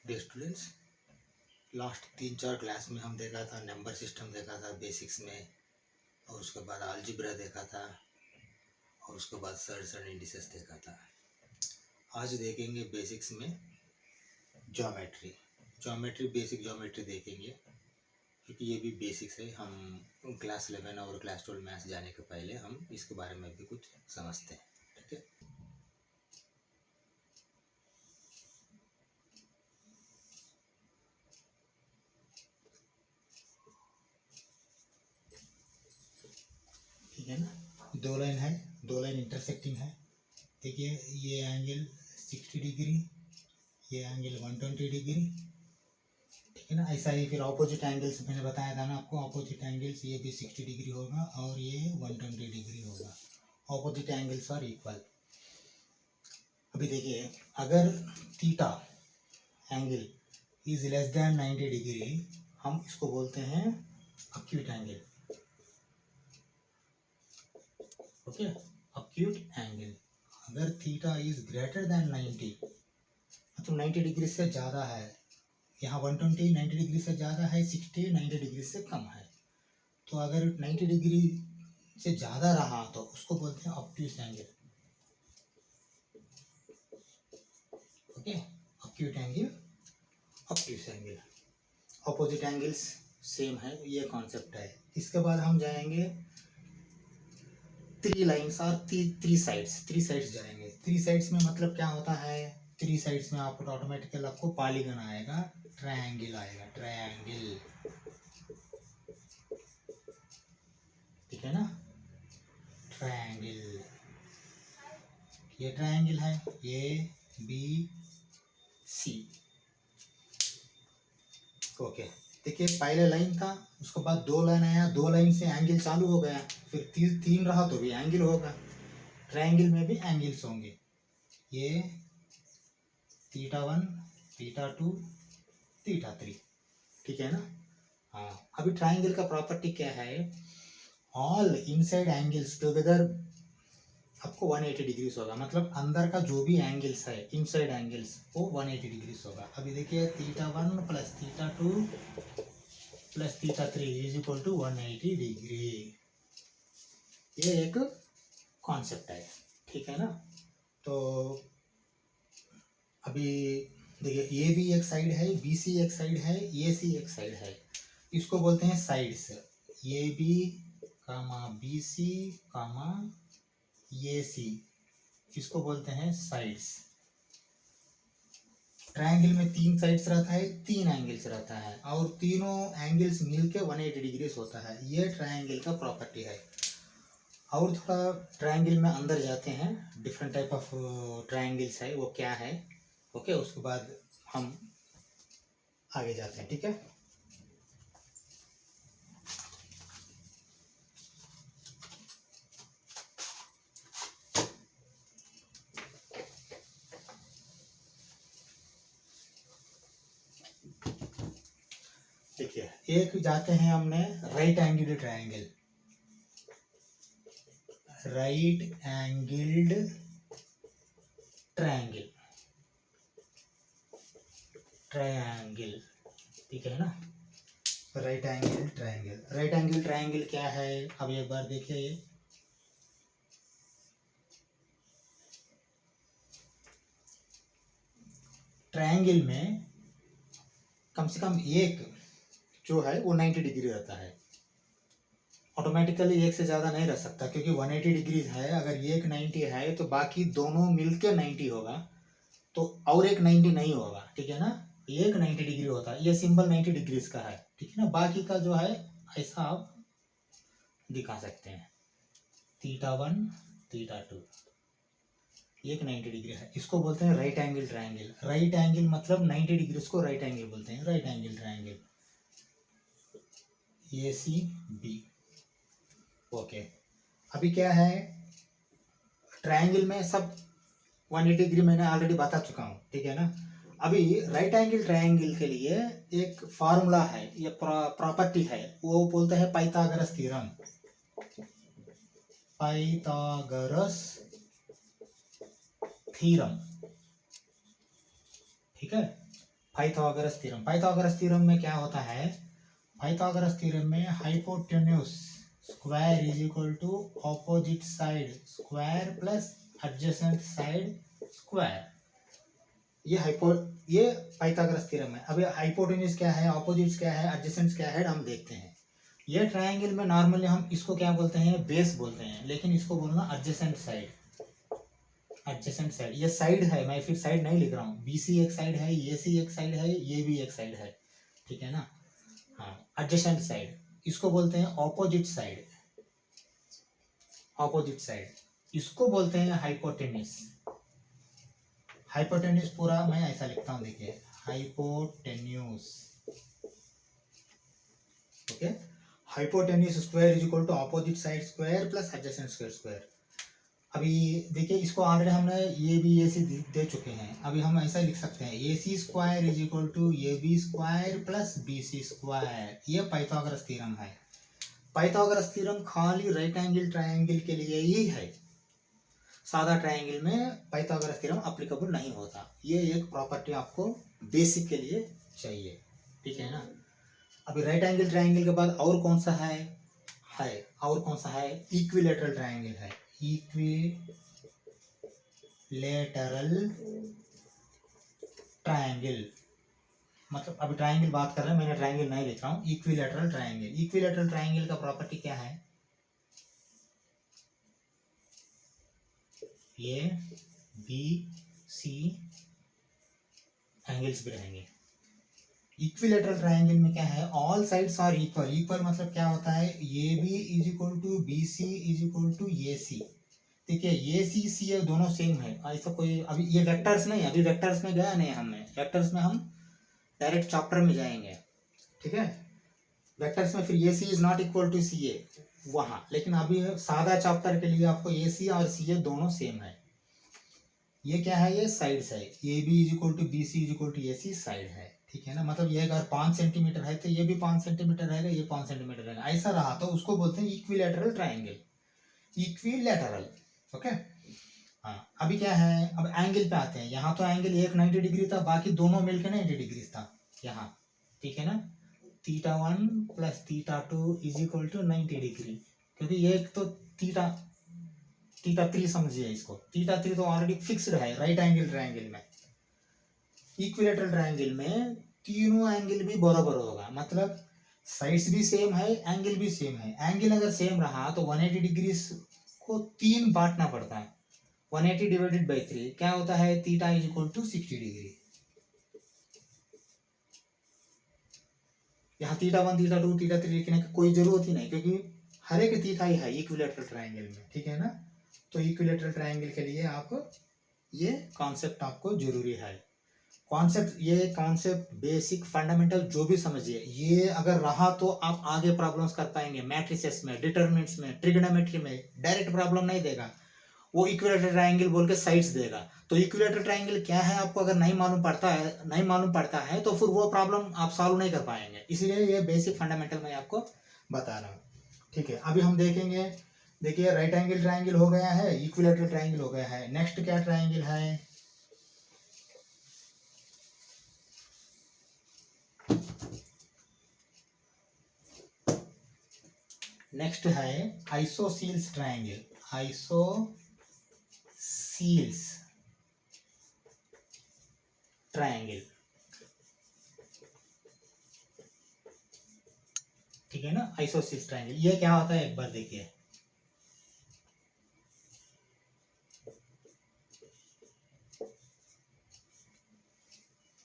Dear students, last 3-4 class में हम देखा था नंबर सिस्टम देखा था बेसिक्स में, और उसके बाद अलजेब्रा देखा था, और उसके बाद सर्ड्स एंड इंडिसेस देखा था। आज देखेंगे बेसिक्स में ज्योमेट्री बेसिक ज्योमेट्री देखेंगे, क्योंकि ये भी बेसिक्स है। हम क्लास 11 और क्लास 12 मैथ्स जाने के पहले हम इसके बारे में भी कुछ समझते हैं, ठीक है। ठीक है ना, दो लाइन है, दो लाइन इंटरसेक्टिंग है। देखिए ये एंगल 60 डिग्री, ये एंगल 120 डिग्री, ठीक है ना। ऐसा ही फिर ऑपोजिट एंगल्स मैंने बताया था ना आपको, ऑपोजिट एंगल्स ये भी 60 डिग्री होगा और ये 120 डिग्री होगा। Opposite angles are equal. अभी देखिए, अगर theta angle is less than 90 degree, हम इसको बोलते हैं acute angle. Okay, acute angle. अगर थीटा इज ग्रेटर देन 90, मतलब 90 डिग्री से ज़्यादा है, यहाँ 120 90 डिग्री से ज़्यादा है, 60 90 डिग्री से कम है, तो अगर 90 डिग्री से ज़्यादा रहा तो उसको बोलते हैं obtuse angle. Okay, obtuse angle, obtuse angle. Opposite angles same है, ये कॉन्सेप्ट है। इसके बाद हम जाएंगे थ्री लाइन्स और थ्री साइड्स जाएंगे। थ्री साइड्स में मतलब क्या होता है, थ्री साइड्स में आपको ऑटोमेटिकल आपको पॉलीगन आएगा, ट्रायंगल आएगा, ट्रायंगल, ठीक है ना। ट्रायंगल, ये ट्रायंगल है, ए बी सी। ओके, देखिए पहले लाइन था, उसके बाद दो लाइन आया, दो लाइन से एंगल चालू हो गया, फिर तीन रहा तो भी एंगल होगा। ट्रायंगल में भी एंगल्स होंगे, ये θ1 θ2 θ3, ठीक है ना। हाँ, अभी ट्रायंगल का प्रॉपर्टी क्या है, ऑल इनसाइड एंगल्स टुगेदर आपको 180 डिग्रीज होगा, मतलब अंदर का जो भी एंगल्स है इनसाइड एंगल्स वो 180 डिग्रीज होगा। अभी देखिए θ1 + θ2 + θ3 इज इक्वल टू 180 डिग्री। ये एक कॉन्सेप्ट है, ठीक है ना। तो अभी देखिए, ये भी एक साइड है, बी सी एक साइड है, ए सी एक साइड है, इसको बोलते हैं sides. A B comma B C comma A C, इसको बोलते हैं साइड्स। ट्रायंगल में तीन साइड्स रहता है, तीन एंगल्स रहता है, और तीनों एंगल्स मिलके 180 डिग्रीज होता है। ये ट्रायंगल का प्रॉपर्टी है। और थोड़ा ट्रायंगल में अंदर जाते हैं, डिफरेंट टाइप ऑफ ट्रायंगल्स है, वो क्या है। ओके, उसके बाद हम आगे जाते हैं, ठीक है। देखिए, एक जाते हैं हमने right angled triangle, right angled triangle, triangle, ठीक है ना। Right angle triangle, right angle triangle क्या है, अब एक बार देखिए। ये ट्रायंगल में कम से कम एक जो है वो 90 डिग्री रहता है, ऑटोमेटिकली एक से ज़्यादा नहीं रह सकता, क्योंकि 180 डिग्री है। अगर एक 90 है तो बाकी दोनों मिलके 90 होगा, तो और एक 90 नहीं होगा, ठीक है ना। एक 90 डिग्री होता है, ये सिंबल 90 डिग्रीज का है, ठीक है ना। बाकी का जो है ऐसा आप दिखा सकते हैं, θ1 θ2, एक 90 डिग्री है, इसको बोलते हैं right angle triangle. Right angle मतलब 90 डिग्रीज को राइट एंगल बोलते हैं, राइट एंगल ट्रायंगल, ए सी बी। ओके, अभी क्या है, ट्रायंगल में सब 180 डिग्री मैंने ऑलरेडी बता चुका हूँ, ठीक है ना। अभी राइट एंगल ट्रायंगल के लिए एक फार्मूला है, ये प्रॉपर्टी है, वो बोलते हैं पाइथागोरस थ्योरम, पाइथागोरस थ्योरम, ठीक है। Pythagoras theorem. पाइथागोरस थ्योरम में क्या होता है, पाइथागोरस थ्योरम में hypotenuse square is equal to opposite side square plus adjacent side square, ये पाइथागोरस थ्योरम है। अभी हाइपोटेन्यूज क्या है, ऑपोजिट्स क्या है, एडजेसेंट्स क्या है, हम देखते हैं। ये ट्रायंगल में नॉर्मली हम इसको क्या बोलते हैं, बेस बोलते हैं, लेकिन इसको बोलना एडजेसेंट साइड। एडजेसेंट साइड, ये साइड है, मैं फिर साइड नहीं लिख रहा हूँ, बीसी एक साइड है, ये सी एक साइड है, ये भी एक साइड है, ठीक है ना। हाँ, एडजेसेंट साइड, इसको बोलते हैं ऑपोजिट साइड। ऑपोजिट साइड इसको बोलते हैं हाइपोटेन्यूज। हाइपोटेन्यूज पूरा मैं ऐसा लिखता हूँ, देखिए hypotenuse, okay. Hypotenuse square is equal to opposite side square plus adjacent square. अभी देखिए, इसको ऑलरेडी हमने ये बी ए सी दे चुके हैं। अभी हम ऐसा लिख सकते हैं, A C square is equal to A B square plus B C square. ये पाइथागोरस थ्योरम है। पाइथागोरस थ्योरम खाली राइट एंगल ट्रायंगल के लिए ही है, सादा ट्रायंगल में पाइथागोरस थ्योरम एप्लीकेबल नहीं होता। ये एक प्रॉपर्टी आपको बेसिक के लिए चाहिए, ठीक है ना। अभी राइट एंगल ट्रायंगल के बाद और कौन सा है, और कौन सा है, इक्विलैटरल ट्रायंगल है। इक्विलैटरल ट्रायंगल मतलब, अभी ट्रायंगल बात कर रहे हैं, मैंने ट्रायंगल नहीं लिख रहा हूँ, इक्विलैटरल ट्रायंगल। इक्विलैटरल ट्रायंगल का प्रॉपर्टी क्या है, ए बी सी एंगल्स भी रहेंगे। इक्विलैटरल ट्रायंगल में क्या है, all sides are equal. Equal मतलब क्या होता है, A B is equal to B C is equal to A C. ठीक है, ए सी सी ये दोनों सेम है, ऐसा कोई अभी ये वेक्टर्स नहीं, अभी वेक्टर्स में गया नहीं हमें, वेक्टर्स में हम डायरेक्ट चैप्टर में जाएंगे, ठीक है। वेक्टर्स में फिर ए C is not equal to सी ए वहाँ, लेकिन अभी सादा चैप्टर के लिए आपको ए सी और सी ए दोनों सेम है। ये क्या है, ये साइड्स है, A B is equal to B C is equal to A C side है, ठीक है ना। मतलब ये अगर 5 सेंटीमीटर है तो ये भी 5 सेंटीमीटर रहेगा, ये 5 सेंटीमीटर रहेगा, ऐसा रहा तो उसको बोलते हैं इक्विलैटरल ट्रायंगल। Equilateral, okay. हाँ, अभी क्या है, अब एंगल पे आते हैं। यहाँ तो एंगल एक 90 डिग्री था, बाकी दोनों मिलकर 90 डिग्री था यहाँ, ठीक है ना। θ1 plus θ2 is equal to 90 degree, क्योंकि एक तो θ3 समझिए इसको, θ3 तो ऑलरेडी फिक्स्ड है राइट एंगल ट्रायंगल में। इक्विलैटरल ट्रायंगल में तीनों एंगल भी बराबर होगा, मतलब साइड्स भी सेम है, एंगल भी सेम है। एंगल अगर सेम रहा तो 180 डिग्री को 3 बांटना पड़ता है। 180 डिवाइडेड बाई 3 क्या होता है, theta is equal to 60 degree. यहाँ θ1 θ2 θ3 लिखने की कोई जरूरत ही नहीं, क्योंकि हर एक थीटा ही है इक्विलैटरल ट्रायंगल में, ठीक है ना। तो इक्विलैटरल ट्रायंगल के लिए आप ये कॉन्सेप्ट आपको जरूरी है। कॉन्सेप्ट, ये कॉन्सेप्ट बेसिक फंडामेंटल जो भी समझिए, ये अगर रहा तो आप आगे प्रॉब्लम्स कर पाएंगे, मैट्रिसेस में, डिटरमिनेंट्स में, ट्रिग्नोमेट्री में। डायरेक्ट प्रॉब्लम नहीं देगा वो, इक्विलैटरल ट्रायंगल बोल के साइड्स देगा। तो इक्विलैटरल ट्रायंगल क्या है आपको अगर नहीं मालूम पड़ता है तो फिर वो प्रॉब्लम आप सॉल्व नहीं कर पाएंगे। इसलिए ये बेसिक फंडामेंटल मैं आपको बता रहा हूँ, ठीक है। अभी हम देखेंगे, देखिए राइट एंगल ट्रायंगल हो गया है, इक्विलैटरल ट्रायंगल हो गया है। नेक्स्ट क्या ट्रायंगल है, नेक्स्ट है आइसोसील्स ट्रायंगल। आइसोसील्स ट्रायंगल, ठीक है ना। आइसोसील्स ट्रायंगल ये क्या होता है एक बार देखिए,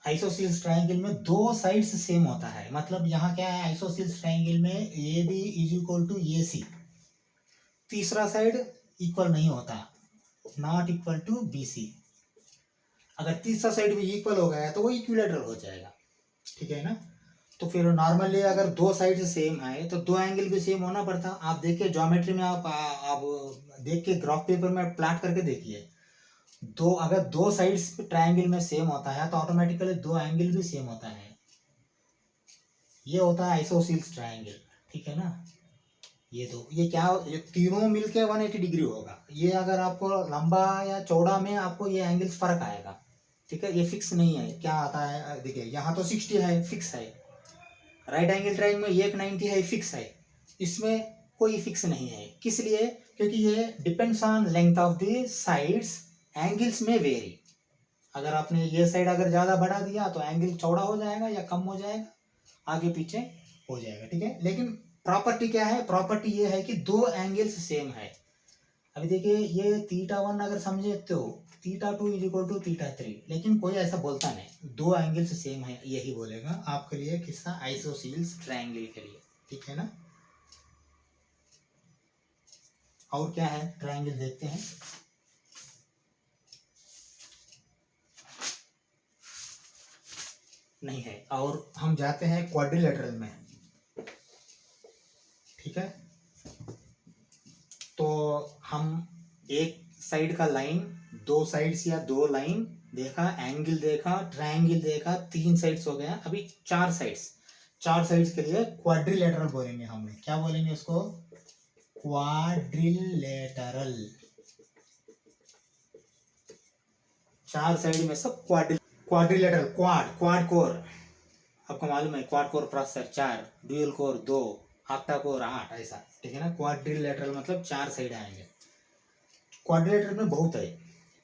आइसोसील्स ट्रायंगल में दो साइड्स सेम होता है। मतलब यहाँ क्या है, आइसोसील्स ट्रायंगल में A B is equal to A C, तीसरा साइड इक्वल नहीं होता, not equal to B C. अगर तीसरा साइड भी इक्वल हो गया तो वो इक्विलैटरल हो जाएगा, ठीक है ना। तो फिर नॉर्मली अगर दो साइड सेम है तो दो एंगल भी सेम होना पड़ता। आप देखिए ज्योमेट्री में, आप देख के ग्राफ पेपर में प्लॉट करके देखिए, अगर दो साइड्स ट्रायंगल में सेम होता है तो ऑटोमेटिकली दो एंगल भी सेम होता है। ये होता है आइसोसील्स ट्रायंगल, ठीक है ना। ये तीनों मिलके 180 डिग्री होगा। ये अगर आपको लंबा या चौड़ा में आपको ये एंगल्स फर्क आएगा, ठीक है, ये फिक्स नहीं है। क्या आता है देखिए, यहाँ तो 60 है, फिक्स है। राइट एंगल ट्रायंगल में एक 90 है, फिक्स है। इसमें कोई फिक्स नहीं है। किस लिए? क्योंकि ये depends on length of the sides, angles में वेरी। अगर आपने ये साइड अगर ज़्यादा बढ़ा दिया तो एंगल चौड़ा हो जाएगा या कम हो जाएगा, आगे पीछे हो जाएगा। ठीक है, लेकिन प्रॉपर्टी क्या है? प्रॉपर्टी ये है कि दो एंगल्स सेम है। अभी देखिए, ये θ1 अगर समझे तो θ2 इज इक्वल टू θ3, लेकिन कोई ऐसा बोलता नहीं, दो एंगल्स सेम है यही बोलेगा आपके लिए किसका? आइसोसेलेस ट्रायंगल के लिए। ठीक है ना। और क्या है ट्रायंगल देखते हैं। नहीं है। और हम जाते हैं क्वाड्रिलेटरल में। ठीक है, तो हम एक साइड का लाइन, दो साइड्स या दो लाइन देखा, एंगल देखा, ट्रायंगल देखा, तीन साइड्स हो गया। अभी चार साइड्स, चार साइड्स के लिए क्वाड्रिलेटरल बोलेंगे। हमने क्या बोलेंगे उसको? क्वाड्रिलेटरल। चार साइड में सब क्वाड्रिलेटरल। क्वाड कोर आपको मालूम है, quad core processor 4, dual core 2, octa core 8, ऐसा। ठीक है ना। क्वाड्रिलेटरल मतलब चार साइड आएंगे। क्वाड्रिलेटरल में बहुत है।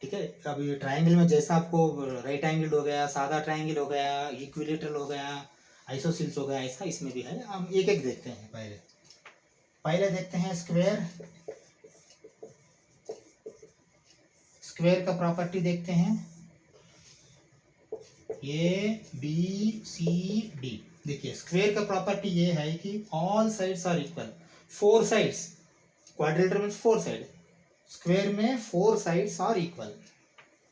ठीक है, अभी ट्रायंगल में जैसा आपको राइट एंगल हो गया, सादा ट्रायंगल हो गया, इक्विलेटरल हो गया, आइसोसेलेस हो गया, ऐसा इसमें भी है। हम एक एक देखते हैं। पहले देखते हैं स्क्वायर। स्क्वायर का प्रॉपर्टी देखते हैं, ABCD। देखिए, स्क्वायर का प्रॉपर्टी ये है कि all sides are equal. Four sides, quadrilateral means four side, square में four sides are equal.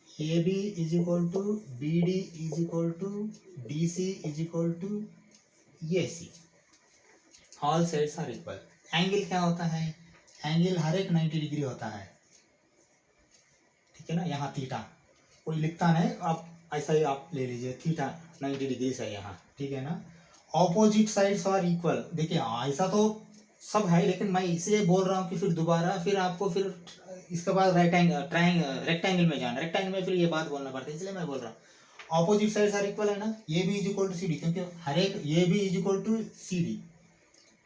AB is equal to BD is equal to DC is equal to AC। All sides are equal. Angle क्या होता है? Angle हर एक 90 degree होता है। ठीक है ना। यहाँ थीटा कोई लिखता नहीं, आप ऐसा ही आप ले लीजिए, थीटा 90 डिग्री है यहाँ। ठीक है ना। Opposite sides are equal. देखिए, ऐसा तो सब है, लेकिन मैं इसलिए बोल रहा हूँ कि फिर दोबारा फिर आपको फिर इसके बाद रेक्टेंगल में जाना। रेक्टेंगल में फिर ये बात बोलना पड़ता है, इसलिए मैं बोल रहा हूँ ऑपोजिट साइड्स आर इक्वल है ना। A B is equal to CD, क्योंकि हर एक A B is equal to CD,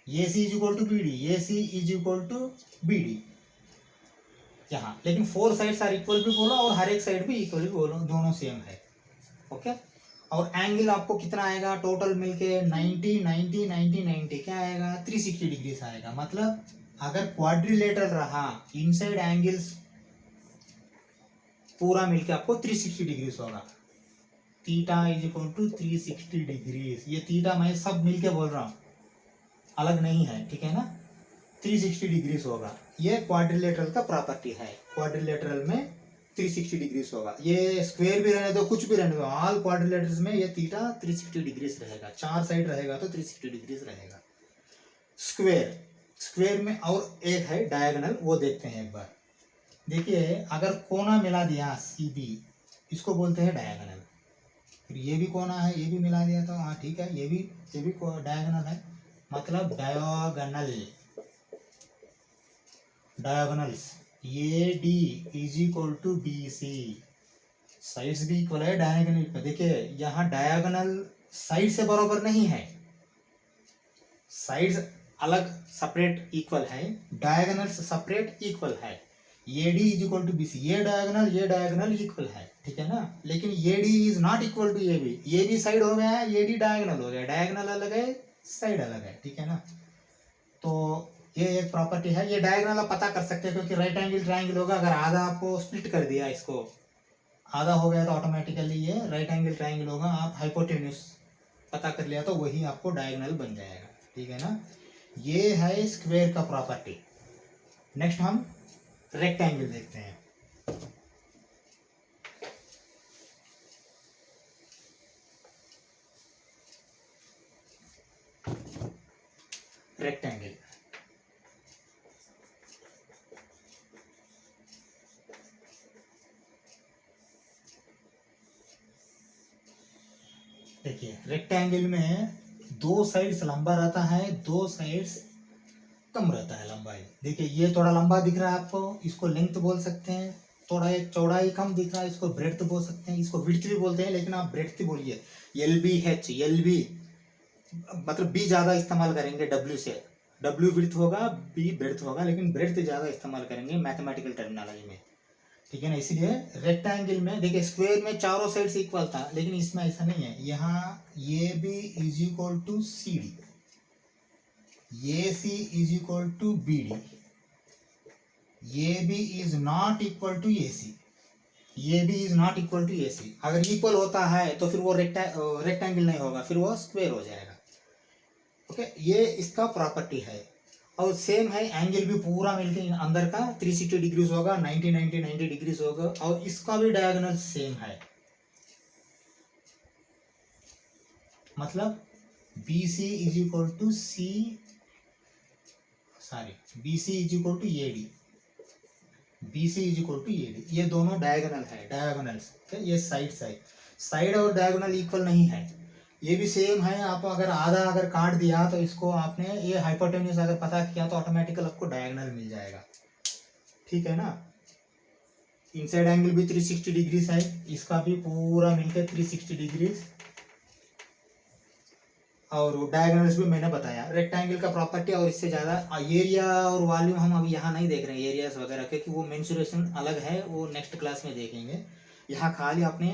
AC is equal to BD, AC is equal to BD यहाँ। लेकिन फोर साइड्स आर इक्वल भी बोलो और हर एक साइड भी इक्वल भी बोलो, दोनों सेम है। ओके। और एंगल आपको कितना आएगा टोटल मिलके? 90 90 90 90 क्या आएगा? 360 डिग्री आएगा। मतलब अगर क्वाड्रिलेटरल रहा, इनसाइड एंगल्स पूरा मिलके आपको 360 डिग्री होगा। Theta is equal to 360 degree. ये थीटा मैं सब मिलके बोल रहा हूँ, अलग नहीं है। ठीक है ना। 360 डिग्री होगा। ये क्वाड्रिलेटरल का प्रॉपर्टी है। क्वाड्रिलेटरल में 360 डिग्री होगा। ये स्क्वायर भी रहने दो, कुछ भी रहने दो, ऑल क्वाड्रिलेटरल्स में ये थीटा 360 डिग्री रहेगा। चार साइड रहेगा तो 360 डिग्री रहेगा। स्क्वायर, स्क्वायर में और एक है डायगोनल, वो देखते हैं एक बार। देखिए, अगर कोना मिला दिया CB, इसको बोलते हैं डायगोनल। फिर ये भी कोना है, ये भी मिला दिया तो हाँ ठीक है, ये भी डायगोनल है। मतलब diagonals AD is equal to BC। Sides भी इक्वल है, डायगोनल पे। देखिए, यहाँ डायगोनल साइड से बराबर नहीं है, साइड्स अलग सेपरेट इक्वल है, डायगोनल्स सेपरेट इक्वल है। AD is equal to BC, ये डायगोनल इक्वल है। ठीक है ना। लेकिन AD is not equal to AB side हो गया है, AD डायगोनल हो गया। डायगोनल अलग है, साइड अलग है। ठीक है ना। तो ये एक प्रॉपर्टी है। ये डायगोनल आप पता कर सकते हैं, क्योंकि राइट एंगल ट्रायंगल होगा, अगर आधा आपको स्प्लिट कर दिया, इसको आधा हो गया तो ऑटोमेटिकली ये राइट एंगल ट्रायंगल होगा। आप हाइपोटेन्यूज पता कर लिया तो वही आपको डायगोनल बन जाएगा। ठीक है ना। ये है स्क्वायर का प्रॉपर्टी। नेक्स्ट हम रेक्टेंगल देखते हैं। रेक्टेंगल, देखिए, रेक्टेंगल में दो साइड्स लंबा रहता है, दो साइड्स कम रहता है लंबाई। देखिए, ये थोड़ा लंबा दिख रहा है आपको, इसको लेंथ बोल सकते हैं। थोड़ा ये चौड़ाई कम दिख रहा है, इसको ब्रेड्थ बोल सकते हैं, इसको विड्थ भी बोलते हैं, लेकिन आप ब्रेड्थ बोलिए। LBH, LB मतलब बी ज़्यादा इस्तेमाल करेंगे W से, W विड्थ होगा, बी ब्रेड्थ होगा, लेकिन ब्रेड्थ ज़्यादा इस्तेमाल करेंगे मैथमेटिकल टर्मिनोलॉजी में, ठीक है ना। इसलिए रेक्टेंगल में देखिए, स्क्वायर में चारों साइड्स इक्वल था, लेकिन इसमें ऐसा नहीं है। यहाँ ये B is equal to C D, ये C is equal to B D, ये B is not equal to A C, ये भी is not equal to A C. अगर इक्वल होता है तो फिर वो रेक्टेंगल नहीं होगा, फिर वो स्क्वायर हो जाएगा। ओके, ये इसका प्रॉपर्टी है। और सेम है, एंगल भी पूरा मिलके अंदर का 360 डिग्रीज होगा, 90 डिग्रीज होगा, और इसका भी डायगोनल सेम है। मतलब B C is equal to C, sorry B C is equal to A D, B C is equal to A D, ये दोनों डायगोनल है, डायगोनल्स। ये साइड और डायगोनल इक्वल नहीं है। ये भी सेम है, आप अगर आधा अगर काट दिया तो इसको आपने ये हाइपोटेन्यूज अगर पता किया तो ऑटोमेटिकल आपको डायगोनल मिल जाएगा, ठीक है ना। इनसाइड एंगल भी 360 डिग्रीज है, इसका भी पूरा मिलकर 360 डिग्रीज, और डायगोनल्स भी मैंने बताया। रेक्टेंगल का प्रॉपर्टी और इससे ज़्यादा एरिया और वॉल्यूम हम अभी यहाँ नहीं देख रहे हैं, एरियाज वगैरह, क्योंकि वो मेंसुरेशन अलग है, वो नेक्स्ट क्लास में देखेंगे। यहाँ खाली अपने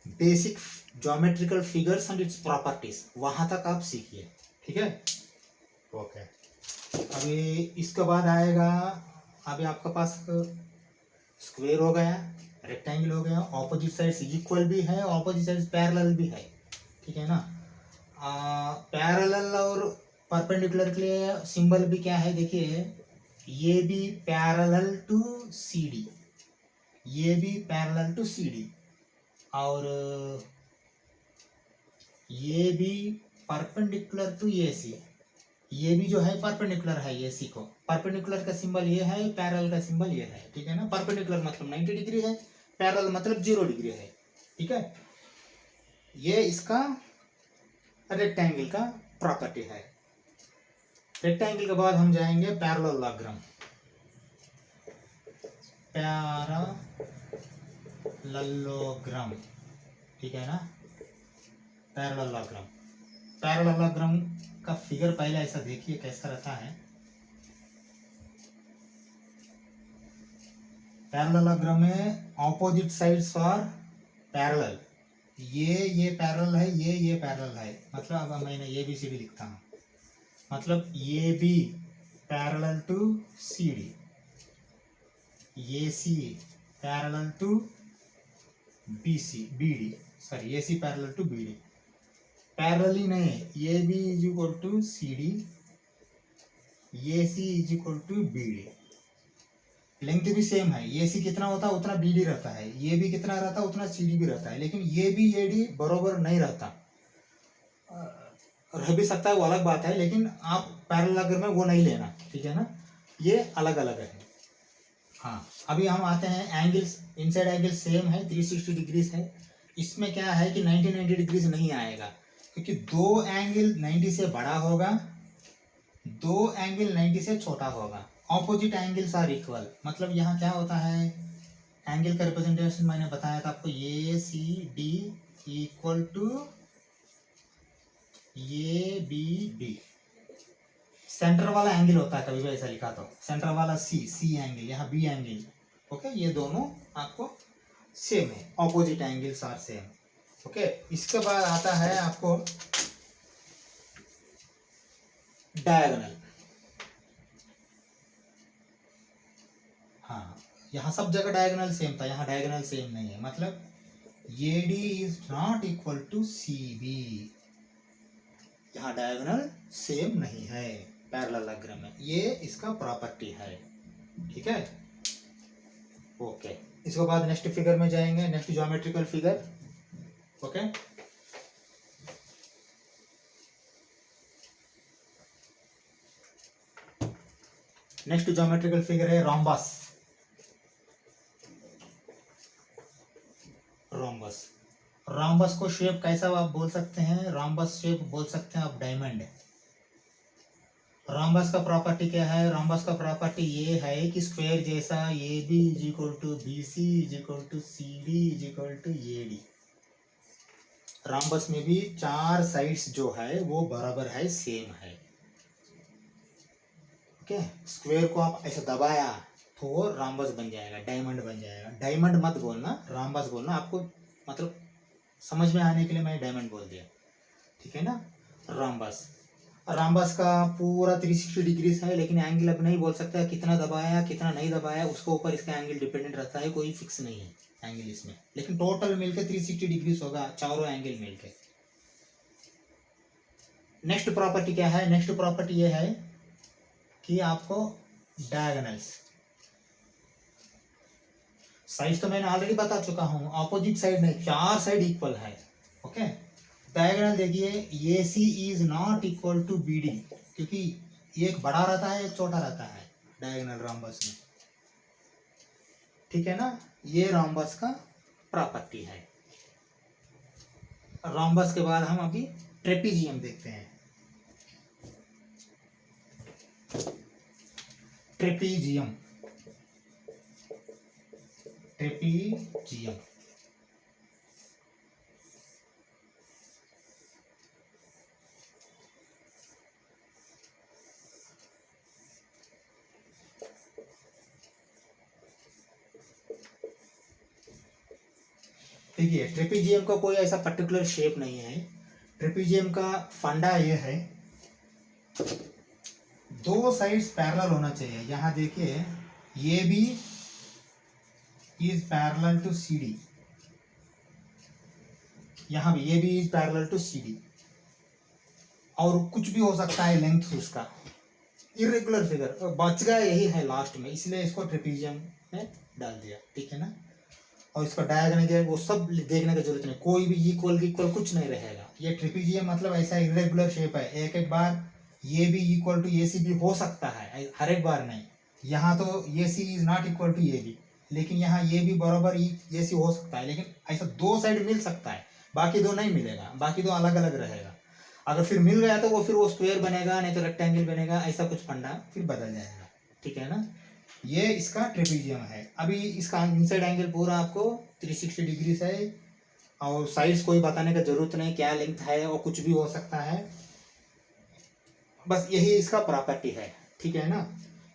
basic geometrical figures and its properties वहाँ तक आप सीखिए, ठीक है। ओके, अभी इसके बाद आएगा, अभी आपका पास स्क्वायर हो गया, रेक्टेंगल हो गया, ऑपोजिट साइड्स इक्वल भी है, ऑपोजिट साइड्स पैरेलल भी है, ठीक है ना। पैरेलल और परपेंडिकुलर के लिए सिंबल भी क्या है, देखिए, ये भी पैरेलल टू सी डी, ये भी पैरेलल टू सी डी, और ये भी परपेंडिकुलर टू ए सी, ये भी जो है परपेंडिकुलर है ए सी को। परपेंडिकुलर का सिंबल ये है, पैरेलल का सिंबल ये है, ठीक है ना। परपेंडिकुलर मतलब 90 डिग्री है, पैरेलल मतलब 0 डिग्री है, ठीक है। ये इसका रेक्टेंगल का प्रॉपर्टी है। रेक्टेंगल के बाद हम जाएंगे पैरेललोग्राम, पैरेललोग्राम, ठीक है ना। पैरेललोग्राम, पैरेललोग्राम का फिगर पहले ऐसा देखिए कैसा रहता है। पैरेललोग्राम में ऑपोजिट साइड्स आर पैरेलल, ये पैरेलल है, ये पैरेलल है, मतलब अब मैंने ये भी सी डी लिखता हूँ, मतलब ये भी पैरेलल टू सी डी, ये C parallel to B C, B D, sorry ये C parallel to B D, parallel ही नहीं, ये B is equal to C D, ये C is equal to B D. Length भी same है, ये सी कितना होता है उतना बी डी रहता है, ये भी कितना रहता है उतना सी डी भी रहता है, लेकिन ये भी ए डी बरोबर नहीं रहता, रह भी सकता है, वो अलग बात है, लेकिन आप पैरेललोग्राम में वो नहीं लेना, ठीक है ना, ये अलग अलग है। हाँ, अभी हम आते हैं एंगल्स, इनसाइड एंगल सेम है, 360 डिग्रीज है। इसमें क्या है कि 90 डिग्रीज नहीं आएगा, क्योंकि दो एंगल 90 से बड़ा होगा, दो एंगल 90 से छोटा होगा, ऑपोजिट एंगल्स आर इक्वल। मतलब यहाँ क्या होता है, एंगल का रिप्रेजेंटेशन मैंने बताया था आपको, A C D equal to A B D, center वाला एंगल होता है, कभी भी ऐसा लिखा तो सेंटर वाला सी एंगल, यहाँ बी एंगल, ओके, ये दोनों आपको सेम है, opposite angles are same, okay. इसके बाद आता है आपको डायगोनल। हाँ, यहाँ सब जगह डायगोनल सेम था, यहाँ डायगोनल सेम नहीं है, मतलब A D is not equal to C B, यहाँ डायगोनल सेम नहीं है पैरेललोग्राम में, ये इसका प्रॉपर्टी है, ठीक है। ओके, इसके बाद नेक्स्ट फिगर में जाएंगे, next geometrical figure, okay. Next geometrical figure है रोम्बस। रोम्बस, रोम्बस को शेप कैसा आप बोल सकते हैं, रोम्बस शेप बोल सकते हैं आप डायमंड, रोम्बस का प्रॉपर्टी क्या है? रोम्बस का प्रॉपर्टी ये है कि स्क्वायर जैसा A B is equal to B C is equal to C D is equal to A D. Rhombus में भी चार साइड्स जो है वो बराबर है, सेम है। ओके, स्क्वायर को आप ऐसे दबाया तो वो रोम्बस बन जाएगा, डायमंड बन जाएगा। डायमंड मत बोलना, रोम्बस बोलना। आपको मतलब समझ में आने के लिए मैं डायमंड बोल दिया, ठीक है ना। रोम्बस, रोम्बस का पूरा 360 डिग्रीज है, लेकिन एंगल अब नहीं बोल सकता कितना दबाया कितना नहीं दबाया, उसके ऊपर इसका एंगल डिपेंडेंट रहता है, कोई फिक्स नहीं है एंगल इसमें। लेकिन टोटल मिलके 360 डिग्रीज होगा, चारों एंगल मिलके। नेक्स्ट प्रॉपर्टी क्या है? नेक्स्ट प्रॉपर्टी ये है कि आपको डायगोनल्स, साइड तो मैंने ऑलरेडी बता चुका हूँ, ऑपोजिट साइड नहीं, चार साइड इक्वल है। ओके, डायगोनल देखिए, A C is not equal to B D, क्योंकि एक बड़ा रहता है एक छोटा रहता है डायगोनल रोम्बस में, ठीक है ना। ये रोम्बस का प्रॉपर्टी है। रोम्बस के बाद हम अभी ट्रेपीजियम देखते हैं। ट्रेपीजियम, ट्रेपीजियम देखिए, ट्रेपीजियम का कोई ऐसा पर्टिकुलर शेप नहीं है। ट्रेपीजियम का फंडा ये है, दो साइड्स पैरेलल होना चाहिए। यहाँ देखिए, ये भी is parallel to C D, यहाँ भी ये भी is parallel to C D, और कुछ भी हो सकता है लेंथ उसका, इरेगुलर फिगर बच गया, यही है लास्ट में, इसलिए इसको ट्रेपीजियम में डाल दिया, ठीक है ना। और इसका डायग्राम वो सब देखने की जरूरत नहीं, कोई भी इक्वल इक्वल कुछ नहीं रहेगा। ये ट्रेपीजियम मतलब ऐसा इरेगुलर शेप है, एक एक बार ये भी इक्वल टू ए सी भी हो सकता है, हर एक बार नहीं। यहाँ तो A C is not equal to A B, लेकिन यहाँ ये भी बराबर ए सी हो सकता है, लेकिन ऐसा दो साइड मिल सकता है, बाकी दो नहीं मिलेगा, बाकी दो अलग अलग रहेगा। अगर फिर मिल गया तो वो फिर वो स्क्वायर बनेगा, नहीं तो रेक्टेंगल बनेगा, ऐसा कुछ फंडा फिर बदल जाएगा, ठीक है ना। ये इसका ट्रेपीजियम है। अभी इसका इनसाइड एंगल पूरा आपको 360 डिग्री है, और साइड्स कोई बताने का जरूरत नहीं, क्या लेंथ है और कुछ भी हो सकता है, बस यही इसका प्रॉपर्टी है, ठीक है ना।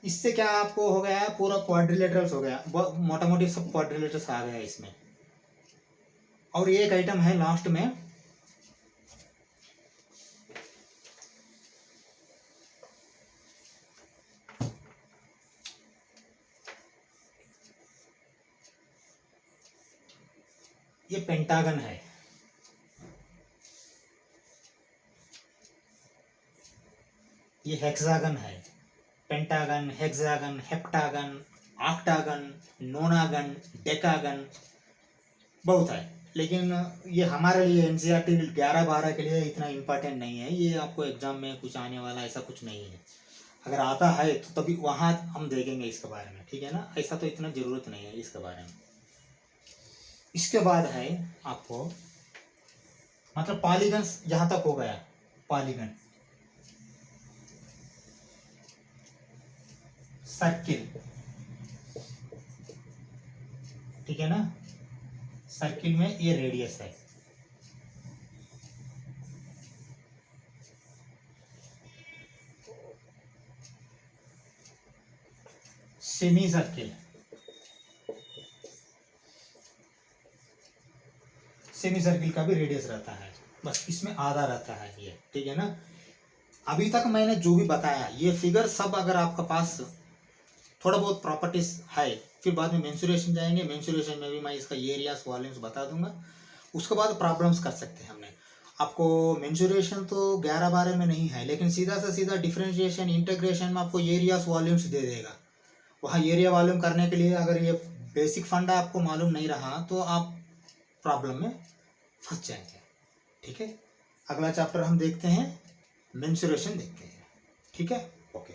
इससे क्या आपको हो गया, पूरा क्वाड्रिलेटरल्स हो गया, मोटा मोटी सब क्वाड्रिलेटरल्स आ गया इसमें। और एक आइटम है लास्ट में, ये पेंटागन है। ये हेक्सागन है। Pentagon, hexagon, heptagon, octagon, नोनागन, decagon, बहुत है। लेकिन ये हमारे लिए एनसीईआरटी 11-12 के लिए इतना इम्पोर्टेंट नहीं है, ये आपको एग्जाम में कुछ आने वाला ऐसा कुछ नहीं है। अगर आता है तो तभी वहाँ हम देखेंगे इसके बारे में, ठीक है ना। ऐसा तो इतना ज़रूरत नहीं है इसके बारे में। इसके बाद है आपको मतलब पॉलीगन, यहाँ तक हो गया पॉलीगन। सर्किल, ठीक है ना, सर्किल में ये रेडियस है। सेमी सर्किल, सेमी सर्किल का भी रेडियस रहता है, बस इसमें आधा रहता है ये, ठीक है ना। अभी तक मैंने जो भी बताया ये फिगर सब अगर आपका पास थोड़ा बहुत प्रॉपर्टीज है, फिर बाद में मेंसुरेशन जाएंगे, मेंसुरेशन में भी मैं इसका एरियाज वॉल्यूम्स बता दूंगा, उसके बाद प्रॉब्लम्स कर सकते हैं। हमने आपको मेंसुरेशन तो 11-12 में नहीं है, लेकिन सीधा से सीधा डिफरेंशिएशन इंटीग्रेशन में आपको एरियाज वॉल्यूम्स दे देगा। वहाँ एरिया वॉल्यूम करने के लिए अगर ये बेसिक फंडा आपको मालूम नहीं रहा तो आप प्रॉब्लम में फंस जाएंगे, ठीक है। अगला चैप्टर हम देखते हैं, मेंसुरेशन देखते हैं, ठीक है, ओके।